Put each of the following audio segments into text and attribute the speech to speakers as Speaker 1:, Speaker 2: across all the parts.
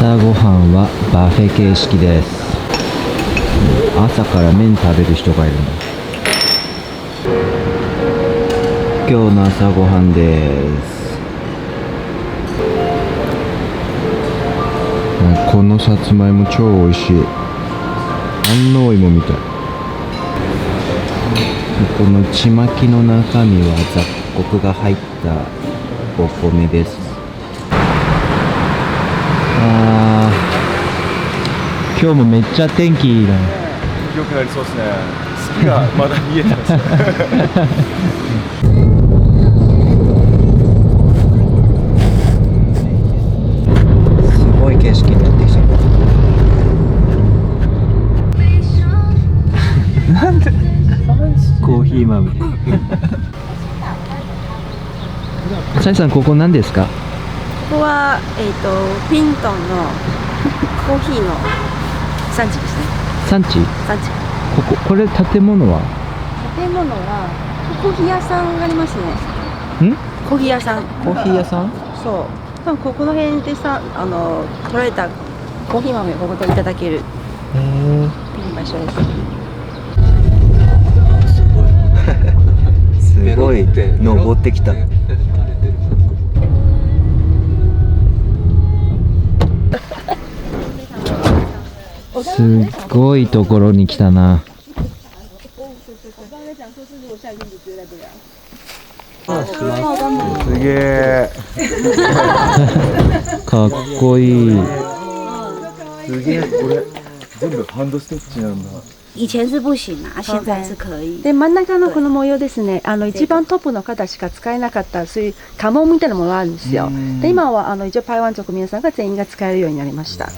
Speaker 1: 朝ごはんはバフェ形式です。朝から麺食べる人がいるんだ。今日の朝ごはんです。このさつまいも超美味しい。安納芋みたい。このちまきの中身は雑穀が入ったお米です。今日もめっちゃ天気いいな。
Speaker 2: 良くなりそうですね。月がまだ見えてます。
Speaker 1: すごい景色になってきた。なんでコーヒー豆。サイさん、ここ何ですか？
Speaker 3: ここは、ピントンのコーヒーの産地ですね。
Speaker 1: 産地？
Speaker 3: 産地。
Speaker 1: これ建物は？
Speaker 3: 建物はコーヒー屋さんがありますね。コーヒー屋さん。
Speaker 1: コーヒー屋さん？
Speaker 3: そう。多分ここの辺でさ、取られたコーヒー豆をここでいただける。いい場所です。
Speaker 1: すごい登ってきた。すっごいところに来たな。
Speaker 2: すげえ。
Speaker 1: かっこいい。
Speaker 2: すげえ、これ全部ハンドステッチなんだ。
Speaker 3: 以前是不行啊，現在是可以。で、真ん中のこの模様ですね。一番トップの方しか使えなかったそういう家紋みたいなものがあるんですよ。で、今は一応台湾族皆さんが全員が使えるようになりました。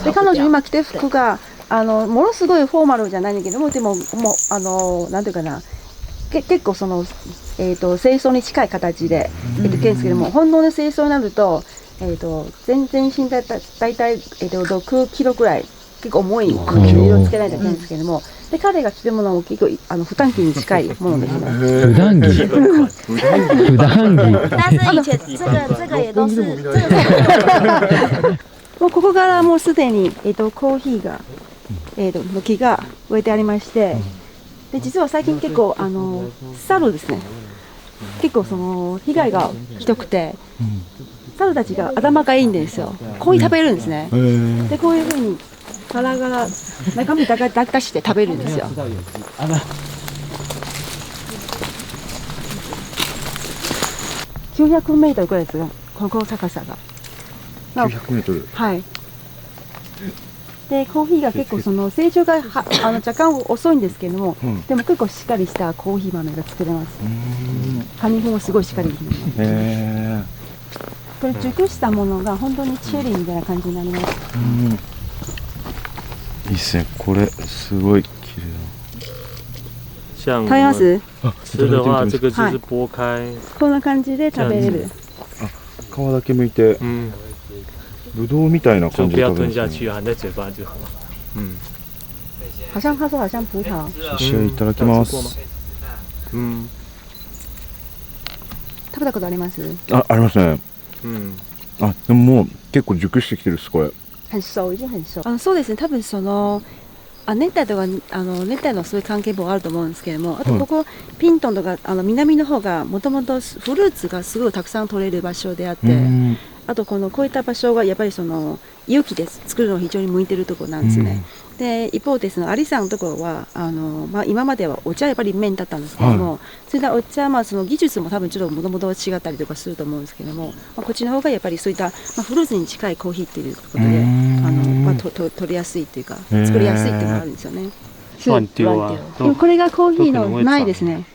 Speaker 3: で、彼女今着てる服がものすごいフォーマルじゃないんだけども、でももうなんていうかな、結構その清掃に近い形で着てるんですけども、本能の清掃になると全身だいたい6キロぐらい。結構重い色をつけないといけないんですけども、で彼が着てるものも結構普段着に近いものですね。
Speaker 1: 普段着？普段着？
Speaker 3: 但是以前这个也都是もうここからもうすでにコーヒーがの木が植えてありまして、で実は最近結構猿ですね。結構その被害がひどくて、猿たちが頭がいいんですよ。コーヒー食べるんですね。でこういう風に殻が中身だけ出して食べるんですよ。900メートルぐらいですが、ここ高さが。
Speaker 2: 900メートル。
Speaker 3: はい。でコーヒーが結構その成長が若干遅いんですけども、でも結構しっかりしたコーヒー豆が作れます。果肉もすごいしっかりできます。これ熟したものが本当にチェリーみたいな感じになります。
Speaker 2: いいっすね。これすごい綺麗
Speaker 4: 像
Speaker 3: 食べます？
Speaker 4: 吃的话，这个就是剥開。
Speaker 3: こんな感じで食べれる。
Speaker 2: 皮だけ剥いて、ぶどうみたいな感じで食べるんですね。
Speaker 4: 就不要吞下去，含在嘴巴就好。
Speaker 3: 好像他说好像葡萄。
Speaker 2: 試合いただきます。
Speaker 3: 食べたことあります？
Speaker 2: ありますね。でももう結構熟してきてるっすこれ。
Speaker 3: 很熟，已经很熟。そうですね。多分その熱帯とか熱帯のそういう関係もあると思うんですけれども、あとここピントンとか南の方がもともとフルーツがすごいたくさん取れる場所であって、あとこういった場所がやっぱりその有機で作るのが非常に向いてるところなんですね。で一方でそのアリさんのところは今まではお茶やっぱり麺だったんですけども、それでお茶その技術も多分ちょっともともと違ったりとかすると思うんですけども、こっちの方がやっぱりそういったフルーツに近いコーヒーっていうことで取りやすいっていうか作りやすいっていうのがあるんですよね。でもこれがコーヒーの苗ですね。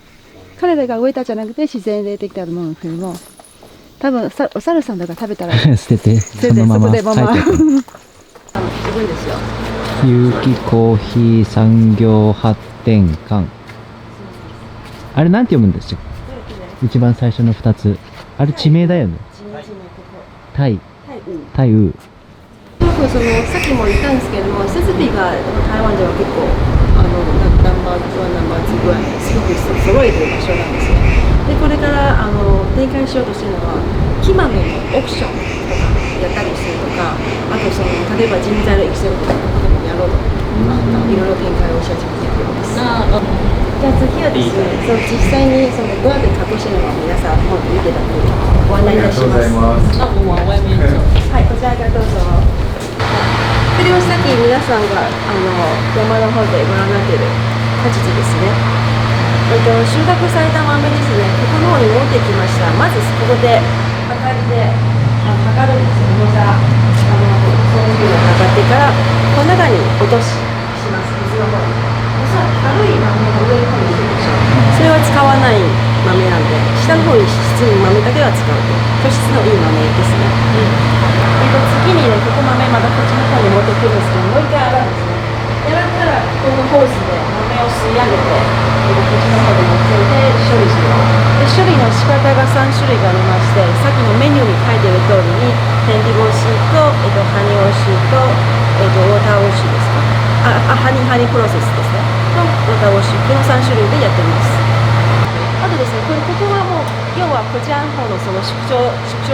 Speaker 3: 彼らが植えたじゃなくて自然でできたものですけども、多分お猿さんとか食べたら
Speaker 1: 捨ててそのまま
Speaker 3: 自分ですよ。
Speaker 1: 有機コーヒー産業発展館。あれなんて読むんですよ。一番最初の2つ。あれ地名だよね。タイウ。タイウ。
Speaker 3: さっきも言ったんですけども、設備が台湾では結構ナンバー2ぐらいすごく揃えてる場所なんですね。でこれから展開しようとしてるのは木豆のオプションとかやったりするとか、あとその例えば人材の育成とかここでもやろうといろいろ展開をし始めています。じゃあ次はですね、そう実際にそのどうやって加工してるのか皆さんも見てたのでご案内いたします。はい、こちらからどうぞ。これをさっき皆さんが山の方でご覧になっている果実ですね。収穫された豆ですね。ここの方に持ってきました。まずここで測って測るんですよ。重さそういうのを測ってからこの中に落とします。水の方に。おそらく軽い豆が上の方にいるでしょう。それは使わない豆なんで、下の方に質に豆だけは使うと。質のいい豆ですね。次にね、ここ豆またこっちの方に持ってくるんですけど、もう一回洗うんですね。洗ったらこのホースで豆を吸い上げて、こっちの方で持って処理します。で処理の仕方が3種類がありまして、さっきのメニューに書いている通りに天日干しと、ハニーウォッシュと、ウォーターウォッシュですか、ハニープロセスですねのウォーターウォッシュ、この3種類でやってます。あとですね、ここはもう要はこちらの方のその縮小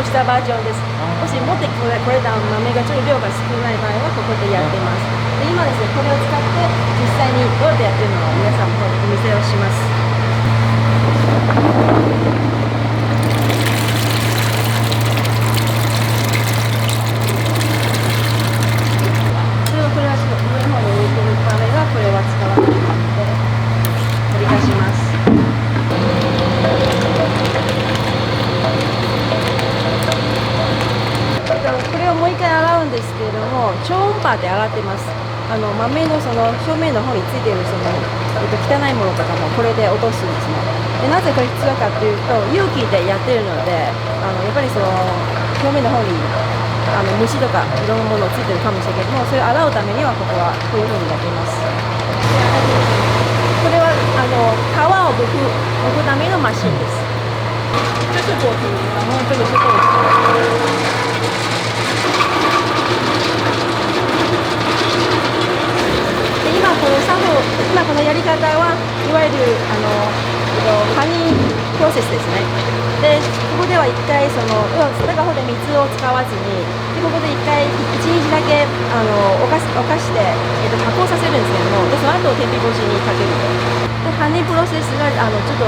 Speaker 3: したバージョンです。もし持ってこれた豆がちょっと量が少ない場合はここでやってます。で今ですね、これを使って実際にどうやってやってるのを皆さんの方にお見せをします。これはちょっと上の方に置いてる豆がこれは使わないので取り出します。これをもう一回洗うんですけれども、超音波で洗ってます。豆のその表面の方についているその、汚いものとかもこれで落とすんですね。でなぜこれ必要かというと、容器でやってるので、やっぱりその表面の方に虫とかいろんなものついてるかもしれないけども、それを洗うためにはここはこういうふうにやっています。これは皮を剥くためのマシンです。这是果皮，然后这个是豆腐。今このやり方はいわゆるハニープロセスですね。でここでは一回その中方で水を使わずに、でここで一回1日だけおかして、加工させるんですけども、でその後天日干しにかけると。でハニープロセスがちょっと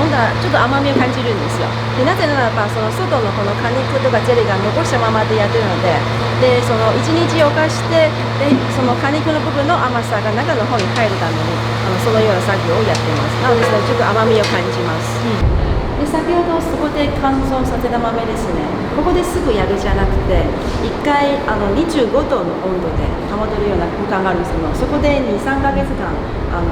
Speaker 3: 飲んだらちょっと甘みを感じるんですよ。でなぜならばその外のこの果肉とかジェリーが残したままでやってるので、その1日おかしてでその果肉の部分の甘さが中の方に入るためにそのような作業をやっています。なのでちょっと甘みを感じます。で先ほどそこで乾燥させた豆ですね、ここですぐやるじゃなくて1回25度の温度で保てるような空間があるんですけども、そこで 2,3 ヶ月間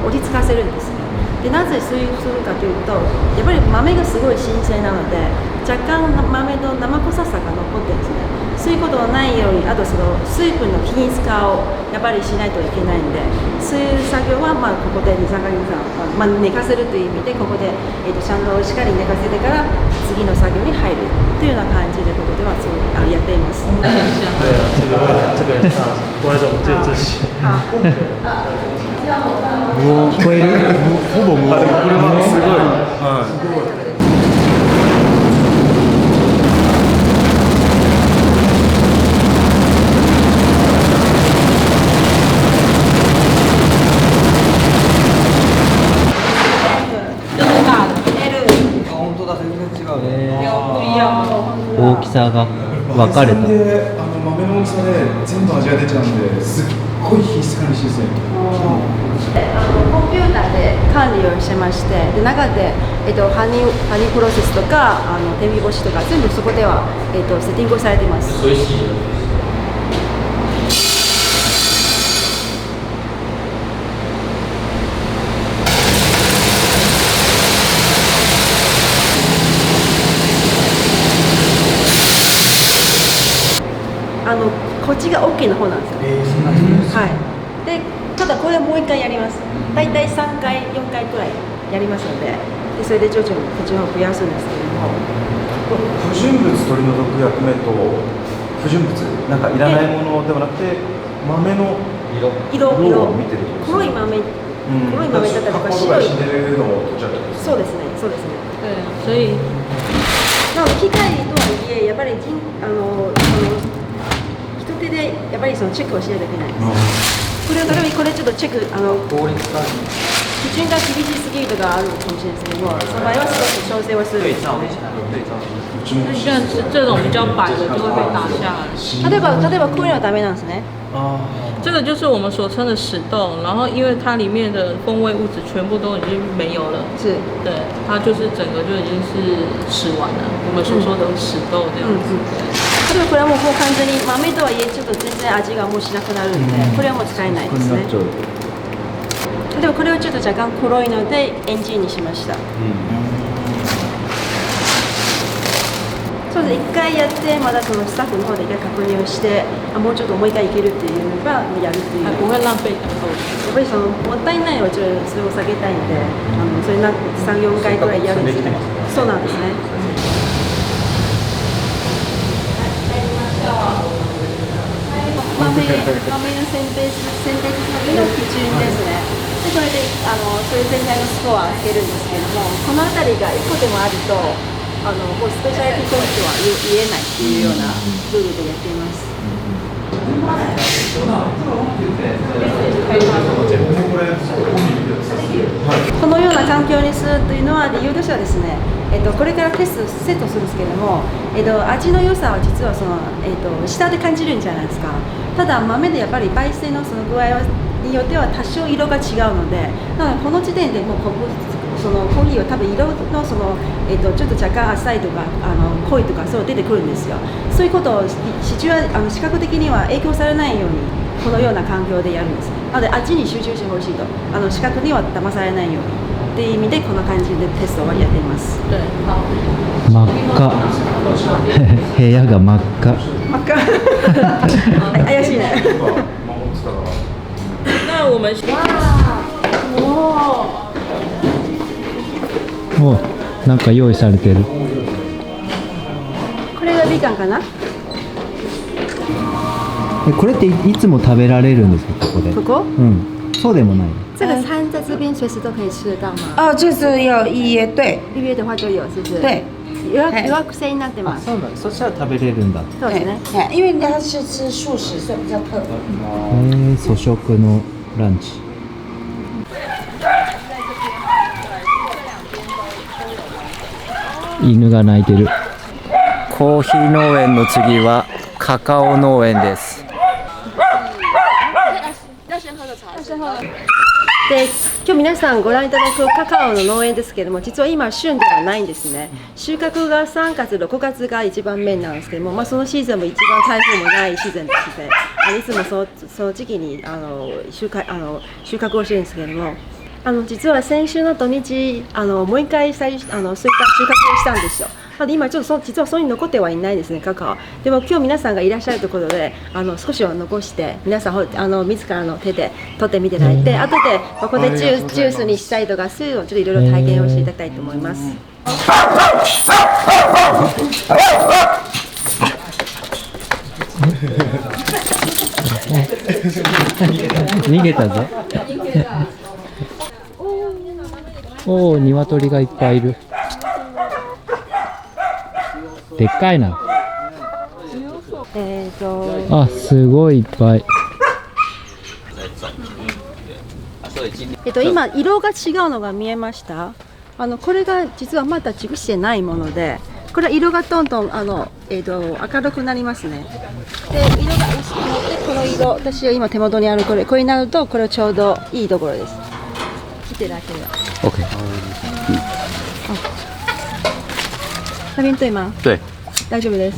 Speaker 3: 落ち着かせるんですね。でなぜそうするかというと、やっぱり豆がすごい新鮮なので若干豆の生臭さが残ってるんですね。そういうことがないように、あとその水分の均一化をやっぱりしないといけないんで、そういう作業はここで 2,3 ヶ月間、寝かせるという意味でここで、ちゃんとしっかり寝かせてから次の作業に入るというような感じでここではやっています。
Speaker 4: 对啊，这个观众就这些。
Speaker 1: 聞こえる？
Speaker 2: ほぼ無音。これはすごい。はい。
Speaker 1: 大きさが分かれた。
Speaker 2: で豆の大きさで全部味が出ちゃうんで、すっごい品質管理しやすい。
Speaker 3: コンピューターで管理をしてまして、で中で、ハニープロセスとか天日干しとか全部そこでは、セッティングされています。こっちが OK の方なんですよ。はい。でただこれもう一回やります。だいたい3回4回くらいやりますので、それで徐々にこっちの方を増やすんですけれども、
Speaker 2: 不純物取り除く役目と不純物なんかいらないものではなくて豆の色を見てる。
Speaker 3: 黒い豆黒い豆だったりとか白い。
Speaker 2: 死んでるのを取っちゃったんです。
Speaker 3: そうですね、そうですね。
Speaker 5: 对，所以
Speaker 3: なので機械とはいえやっぱり人手でやっぱりそのチェックをしないといけないです。これ例えばこれちょっとチェック基準が厳しすぎるとかあるかもしれないですけども、その場合は少し調整をするんですよね。
Speaker 5: 就像这种比较白的就会被打下来。
Speaker 3: 例えばこういうのはダメなんですね。
Speaker 5: 这个就是我们所称的死豆，然后因为它里面的风味物质全部都已经没有了，
Speaker 3: 是。
Speaker 5: 对，它就是整个就已经是死完了。我们所说的死豆这样子。
Speaker 3: 例えばこれはもう完全に豆とはいえちょっと全然味がもうしなくなるんで、これはもう使えないですね。例えばこれをちょっと若干黒いのでエンジンにしました。そうです。一回やってまだそのスタッフの方で一回確認をして、もうちょっともう一回いけるっていうのがやるっていう。
Speaker 5: 不会浪费糖豆。
Speaker 3: やっぱりそのもったいないはちょっとそれを避けたいんで、それ3、4回くらいやるんですね。そうなんですね。豆の選定する時の基準ですね。でこれでそれ全体のスコアをつけるんですけども、この辺りが1個でもあるともうスペシャリティコーチとは言えないっていうようなルールでやっています。このような環境にするというのは理由としてはですね、これからテストセットするんですけれども、味の良さは実はその、舌で感じるんじゃないですか。ただ豆でやっぱり焙煎のその具合によっては多少色が違うので、なのでこの時点でもうそのコーヒーは多分色のその、ちょっと若干浅いとか濃いとかそう出てくるんですよ。そういうことを視覚的には影響されないようにこのような環境でやるんです。なので味に集中してほしいと、視覚には騙されないようにっていう意味でこの感じでテストをやっています。
Speaker 5: 对，好。
Speaker 1: 真っ赤部屋が真っ赤
Speaker 3: 真っ赤怪しいね。
Speaker 5: 那我们
Speaker 1: おなんか用意されてる。
Speaker 3: これがみかんかな。
Speaker 1: これっていつも食べられるんですか、ここで。
Speaker 3: ここ？
Speaker 1: うん、そうでもない。
Speaker 3: 这个餐在这边随时都可以吃得到吗？
Speaker 6: 哦，这是要预约，对
Speaker 3: 预約的話就有，是不是？
Speaker 6: 对，
Speaker 3: 予約制になってます。
Speaker 1: そうだ。そしたら食べれるんだ。
Speaker 3: そうですね。
Speaker 6: 哎，因为它是吃素食，所以比较特别。
Speaker 1: 粗食のランチ。犬が鳴いてる。
Speaker 7: コーヒー農園の次はカカオ農園です。
Speaker 3: で今日皆さんご覧いただくカカオの農園ですけれども、実は今旬ではないんですね。収穫が3月、6月が一番目なんですけども、そのシーズンも一番台風もないシーズンですね。いつもその時期に収穫をしてるんですけれども、実は先週の土日もう一回スイカ収穫をしたんですよ。なので今ちょっと実はそこに残ってはいないですね、カカオ。でも今日皆さんがいらっしゃるところで少しは残して皆さん自らの手で取ってみていただいて、後でここでジュースにしたりとかそういうのをちょっといろいろ体験をしていただきたいと思います。
Speaker 1: 逃げたぞ。おお、鶏がいっぱいいる。でっかいな。あ、すごいいっぱい。
Speaker 3: 今色が違うのが見えました。これが実はまだ熟してないもので、これは色がどんどん明るくなりますね。で色が薄くなってこの色、私は今手元にあるこれになるとこれはちょうどいいところです。見ていただければ。
Speaker 1: OK。
Speaker 3: 那边对吗？
Speaker 7: 对。
Speaker 3: 大丈夫です。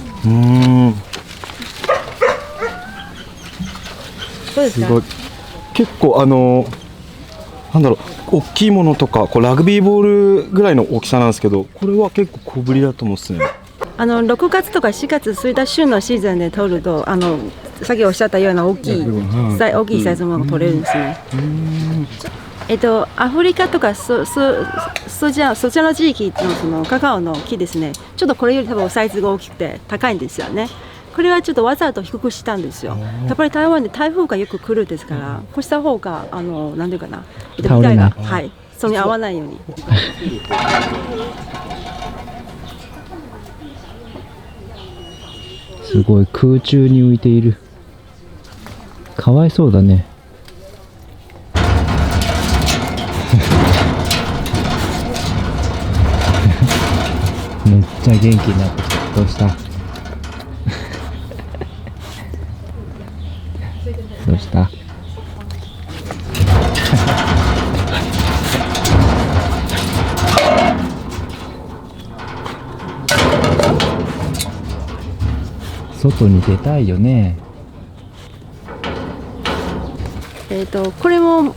Speaker 3: どうですか？
Speaker 2: すごい。結構なんだろう、大きいものとかラグビーボールぐらいの大きさなんですけど、これは結構小ぶりだと思うんですね。
Speaker 3: 6月とか4月そういった旬のシーズンで取るとさっきおっしゃったような大きいサイズのものが取れるんですね。アフリカとかそちらの地域のそのカカオの木ですね、ちょっとこれより多分サイズが大きくて高いんですよね。これはちょっとわざと低くしたんですよ。やっぱり台湾で台風がよく来るですから、こうした方がなんていうかな、
Speaker 1: 倒れない
Speaker 3: はい、それに合わないように。
Speaker 1: すごい空中に浮いている。かわいそうだね。めっちゃ元気になってきた。どうしたどうした外に出たいよね。
Speaker 3: これも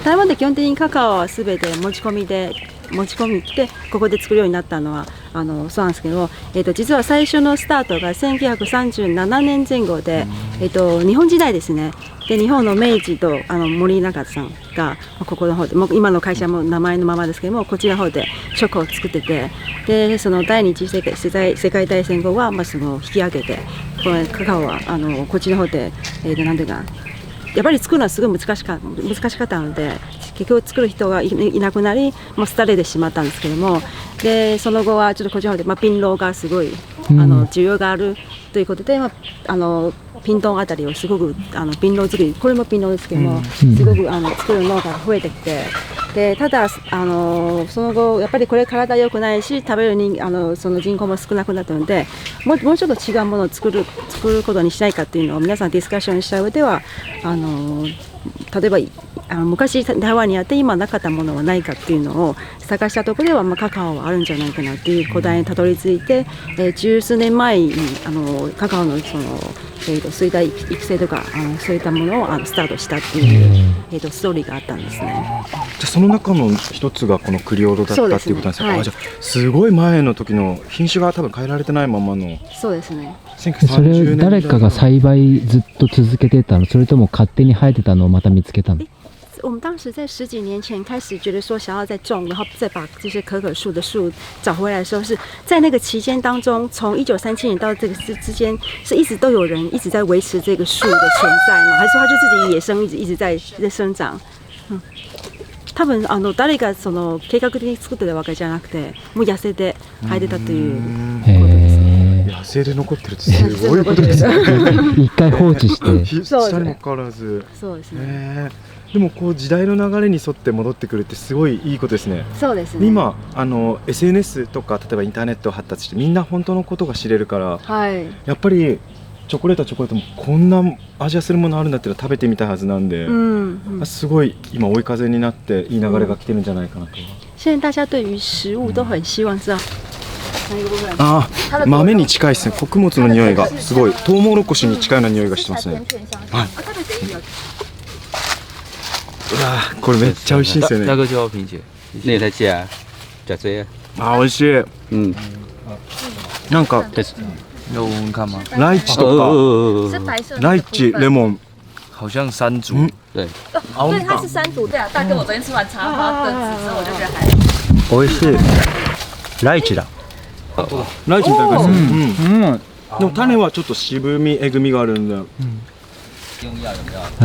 Speaker 3: 台湾で基本的にカカオはすべて持ち込みに来てここで作るようになったのはそうなんですけど、実は最初のスタートが1937年前後で、日本時代ですね。で日本の明治と森永さんがここの方でもう今の会社も名前のままですけどもこちらの方でチョコを作ってて、でその第二次世界大戦後はその引き上げてこのカカオはこっちの方でなんていうかやっぱり作るのはすごい難しかったので結局作る人がいなくなりもう廃れてしまったんですけども、でその後はちょっとこちらの方でピンローがすごい需要があるということで、ピントンあたりをすごくピンロー作り、これもピンローですけども、すごく作る農家が増えてきて、でただその後やっぱりこれ体良くないし食べるその人口も少なくなったのでもうちょっと違うものを作ることにしないかっていうのを皆さんディスカッションした上では例えば昔台湾にあって今なかったものはないかっていうのを探したところでは、カカオはあるんじゃないかなっていう答えにたどり着いて、十数年前にカカオのそういった育成とかそういったものをスタートしたっていう、ストーリーがあったんですね。
Speaker 2: じゃあその中の一つがこのクリオロだったっていうことなんですか。
Speaker 3: はい、
Speaker 2: じゃあすごい前の時の品種が多分変えられてないままの。
Speaker 3: そうですね。
Speaker 1: それ誰かが栽培ずっと続けてたの、それとも勝手に生えてたのをまた見つけたの？
Speaker 3: 我们当时在10几年前开始觉得说想要再种，然后再把这些可可树的树找回来的时候，是在那个期间当中，从1937年到这个之間是一直都有人一直在维持这个树的存在吗？还是说它就自己野生一直在生長？多分誰がその計画的に作ってたわけじゃなくて、もう野生で生えてたということですね。
Speaker 2: 野生で残ってるってすごいことですね。
Speaker 1: 一回放置して
Speaker 2: 下にもかかわらず。
Speaker 3: そうですね。
Speaker 2: でもこう時代の流れに沿って戻ってくるってすごいいいことですね。
Speaker 3: そうですね。
Speaker 2: 今SNS とか例えばインターネット発達してみんな本当のことが知れるから、
Speaker 3: はい、
Speaker 2: やっぱりチョコレートもこんな味がするものあるんだっていうのは食べてみたいはずなんで、すごい今追い風になっていい流れが来てるんじゃないかなと。
Speaker 3: 現在大家对于食物都很希望知道。
Speaker 2: ああ、豆に近いですね。穀物の匂いがすごいトウモロコシに近いような匂いがしてますね。はい。うわー、これめっちゃ美味しいですよね。
Speaker 8: 那个就要品姐，那也在加，加这些。
Speaker 2: あー、美味しい。
Speaker 8: 嗯，
Speaker 2: なんか
Speaker 8: 有闻看吗？
Speaker 2: ライチとか、ライチレモン。
Speaker 8: 好像山竹，对，
Speaker 5: 对，它是山竹，对啊。但跟我昨天吃完茶花炖子之后，我就觉得还
Speaker 2: 美味しい。ライチだ。ライチみたいな感じ。でも種はちょっと渋みえぐみがあるんで。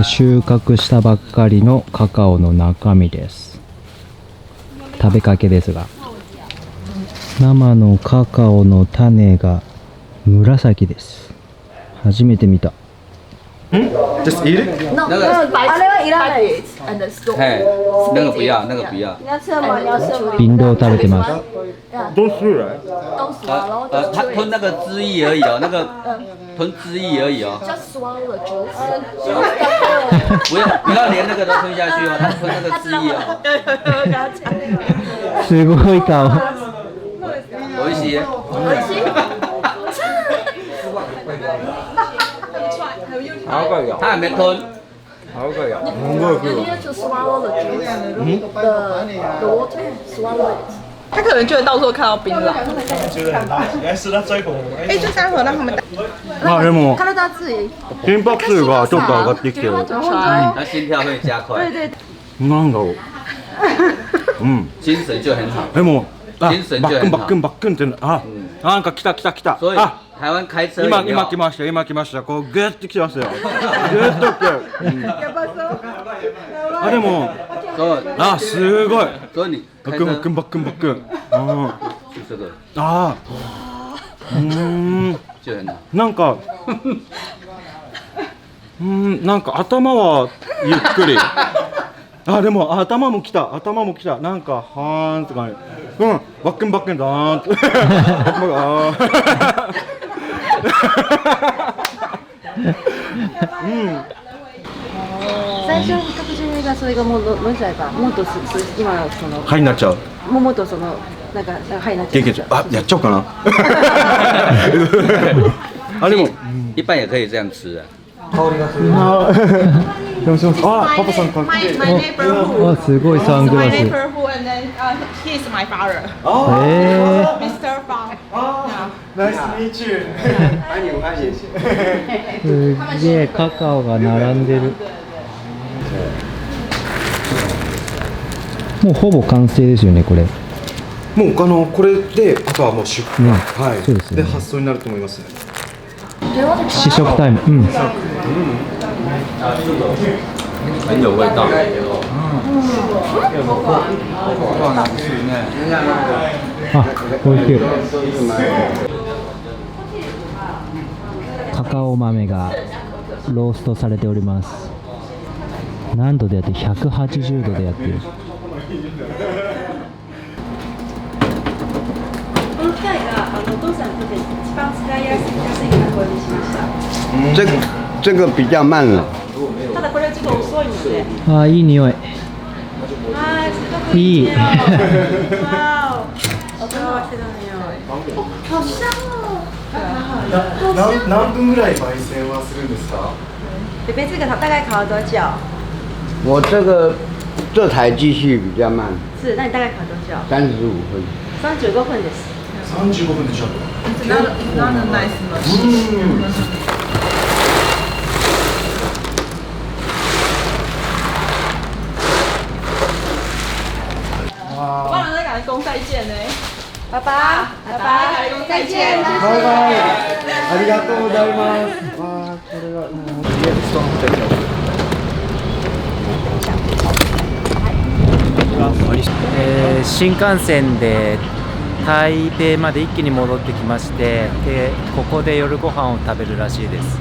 Speaker 1: 収穫したばっかりのカカオの中身です。食べかけですが、生のカカオの種が紫です。初めて見た。
Speaker 2: Just eat it?
Speaker 5: 那个白，
Speaker 8: 嘿，那个不要，那个不要。
Speaker 5: 你要吃吗？你要吃吗？
Speaker 1: 瓶豆食べてます。
Speaker 2: 都是来。
Speaker 5: 都死了，然后
Speaker 8: 他吞那个汁液而已哦，那个吞汁液而已哦。
Speaker 5: just swallow the juice。
Speaker 8: 不要连那个都吞下去哦，他吞那个汁液哦。
Speaker 1: すごい顔。
Speaker 8: 美味しい。
Speaker 7: 好个有，
Speaker 8: 他还没吞。
Speaker 7: 好个有。
Speaker 5: You need to swallow the juice, the water, swallow it。
Speaker 9: 他可能觉得到时候看到槟榔。
Speaker 4: 觉得很大，原来是他追捧我。
Speaker 9: 哎，就3盒让他们打。
Speaker 2: あ、でも
Speaker 3: 体自己
Speaker 2: 心拍数がちょっと上がってきてる。
Speaker 8: 他心跳会加快。
Speaker 2: なんだろう。
Speaker 8: 精神就很好。
Speaker 2: でもバックン
Speaker 8: 精神就很好。
Speaker 2: バックンバックンってなんか来た。
Speaker 8: 所以
Speaker 2: あ、
Speaker 8: 台湾开车
Speaker 2: 今
Speaker 8: 有没有
Speaker 2: 来ました今来ましたこうグッて来てますよグッと来て、あでも
Speaker 8: そう
Speaker 2: あすごい
Speaker 8: 所以你
Speaker 2: バ
Speaker 8: 开车
Speaker 2: ックンバックンバックンバックンあ
Speaker 8: 就这个
Speaker 2: あ
Speaker 8: 就很难。
Speaker 2: なんかなんか頭はゆっくりあでも頭も来たなんかはーんとかねバックンバックンだーんと
Speaker 3: 最初に確実がそれがもう飲んじゃえばもっと今のその
Speaker 2: はいになっちゃう
Speaker 3: もっとそのなんかはいなっちゃう。
Speaker 2: 経験者あやっちゃおうかなあでも
Speaker 8: 一般也可以这样吃啊。
Speaker 2: でもあパパさんかっこいい
Speaker 9: My neighborhood.
Speaker 1: あ、すごいサング
Speaker 9: My
Speaker 1: ラス。
Speaker 9: neighborhood, and then he is my father,
Speaker 1: え
Speaker 9: Mr. Fang.
Speaker 2: ナイスミーチュー
Speaker 1: すげえカカオが並んでる。もうほぼ完成ですよね、これ。
Speaker 2: もうこれであとはもう出荷、はい
Speaker 1: そうですね
Speaker 2: で発送になると思いますね
Speaker 1: 試食タイム。
Speaker 8: 很有味道。
Speaker 1: あ、美味しい。カカオ豆がローストされております。何度でやって180度でやってる。
Speaker 3: この機械がお父さんにとって一番使いやすいからこれにしました。
Speaker 10: 这个比较慢了。
Speaker 3: ただこれはちょっと遅いので。
Speaker 1: あー、いい匂い。
Speaker 3: はい、すごくいい匂い。わお。音がしてる匂い。好香哦。
Speaker 2: 何分ぐらい焙煎はするんですか
Speaker 3: 北北这个大概烤了多久？
Speaker 10: 我这台机器比较慢，
Speaker 3: 是，那你大概烤多久
Speaker 10: 35分。
Speaker 3: ？35分です。
Speaker 2: 35分でしょ
Speaker 9: It's not a nice machine. 我帮人在跟你说再见呢。
Speaker 3: 爸爸，
Speaker 9: 拜拜，跟你说再见。
Speaker 2: バイバイありがとうございますわあこれはもうリアルストンホテル
Speaker 7: 新幹線で台北まで一気に戻ってきまして、でここで夜ご飯を食べるらしいです。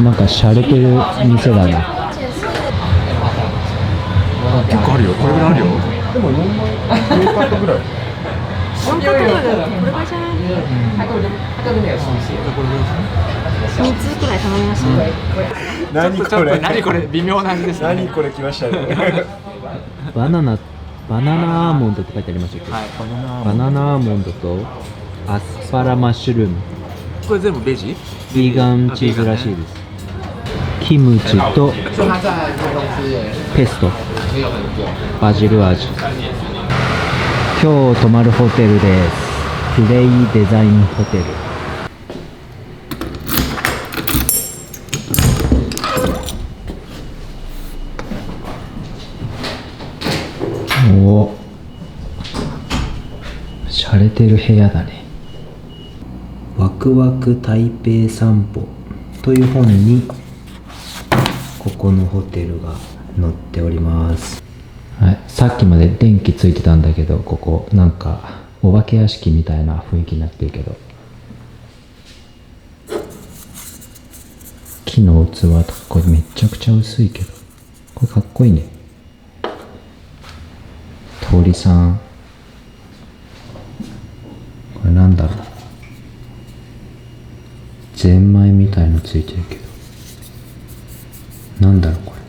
Speaker 1: なんか洒落てる店だね。
Speaker 2: 結構あるよこれぐらいあるよでも4カットぐらい
Speaker 3: 4カットぐらい。これぐらいじゃない？3つくらい頼みました。
Speaker 2: 何これ微妙な味ですね何これ来ましたね
Speaker 1: バナナアーモンドって書いてありましたけど、バナナアーモンドとアスパラマッシュルーム。
Speaker 4: これ全部ベジ？
Speaker 1: ビーガンチーズらしいです。キムチとペスト、バジル味。今日泊まるホテルです。プレイデザインホテル。おお、洒落てる部屋だね。ワクワク台北散歩という本にここのホテルが載っております。はい、さっきまで電気ついてたんだけど、ここなんかお化け屋敷みたいな雰囲気になってるけど、木の器とかこれめちゃくちゃ薄いけど、これかっこいいね。鳥さん、これなんだろう、ゼンマイみたいのついてるけど、なんだろうこれ。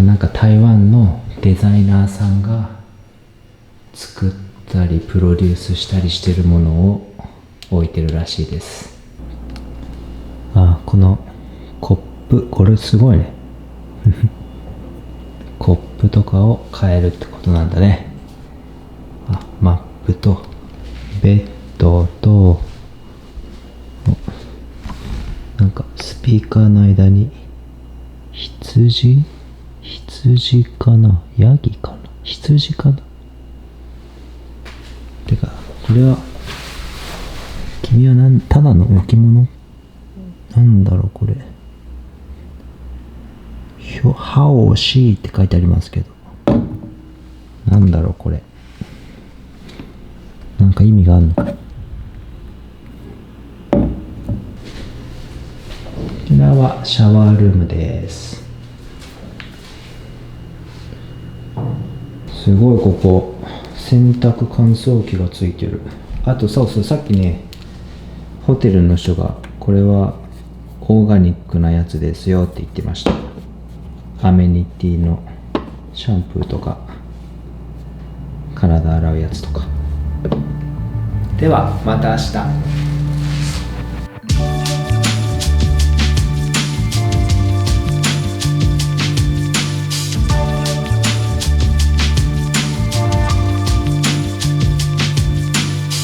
Speaker 1: なんか台湾のデザイナーさんが作ったりプロデュースしたりしてるものを置いてるらしいです。あ、このコップ、これすごいねコップとかを変えるってことなんだね。あ、マップとベッドとなんかスピーカーの間に羊かな、ヤギかな、羊かな。てかこれは君はただの置物、なんだろうこれ、ハオシーって書いてありますけど、なんだろうこれ、なんか意味があるのか。こちらはシャワールームです。すごい、ここ洗濯乾燥機がついてる。あとそうそう、さっきねホテルの人がこれはオーガニックなやつですよって言ってました。アメニティのシャンプーとか体洗うやつとか。ではまた明日。